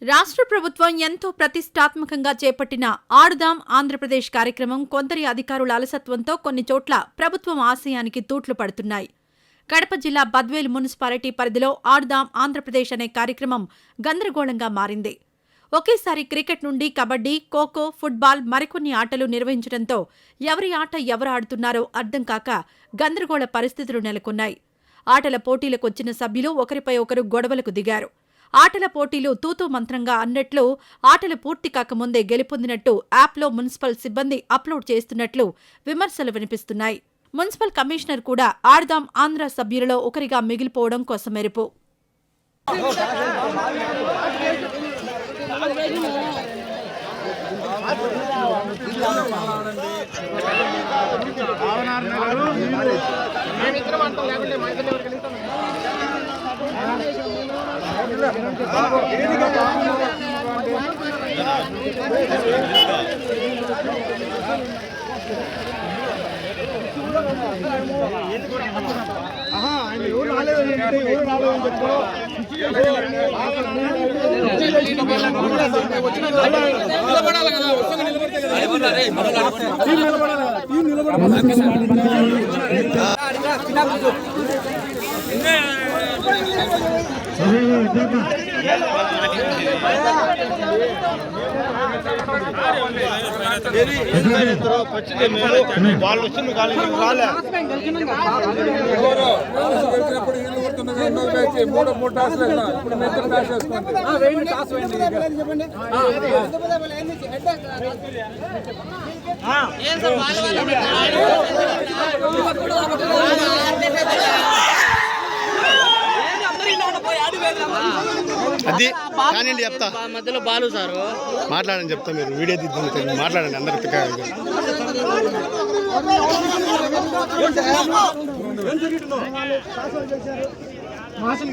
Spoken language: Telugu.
రాష్ట్ర ప్రభుత్వం ఎంతో ప్రతిష్టాత్మకంగా చేపట్టిన ఆడుదాం ఆంధ్రప్రదేశ్ కార్యక్రమం కొందరి అధికారుల అలసత్వంతో కొన్ని చోట్ల ప్రభుత్వం ఆశయానికి తూట్లు పడుతున్నాయి. కడప జిల్లా బద్వేలు మున్సిపాలిటీ పరిధిలో ఆడుదాం ఆంధ్రప్రదేశ్ అనే కార్యక్రమం గందరగోళంగా మారింది. ఒకేసారి క్రికెట్ నుండి కబడ్డీ, ఖోఖో, ఫుట్బాల్ మరికొన్ని ఆటలు నిర్వహించడంతో ఎవరి ఆట ఎవరు ఆడుతున్నారో అర్థం కాక గందరగోళ పరిస్థితులు నెలకొన్నాయి. ఆటల పోటీలకొచ్చిన సభ్యులు ఒకరిపై ఒకరు గొడవలకు దిగారు. ఆటల పోటీలు తూతూ మంత్రంగా అన్నట్లు ఆటలు పూర్తి కాకముందే గెలుపొందినట్టు యాప్లో మున్సిపల్ సిబ్బంది అప్లోడ్ చేస్తున్నట్లు విమర్శలు వినిపిస్తున్నాయి. మున్సిపల్ కమిషనర్ కూడా ఆడుదాం ఆంధ్ర సభ్యులలో ఒకరిగా మిగిలిపోవడం కొసమెరుపు. అది కానీ చెప్తా మధ్యలో బాలు సారు మాట్లాడని చెప్తా. మీరు వీడియో తీద్దాం, మాట్లాడండి అందరు. మాసలు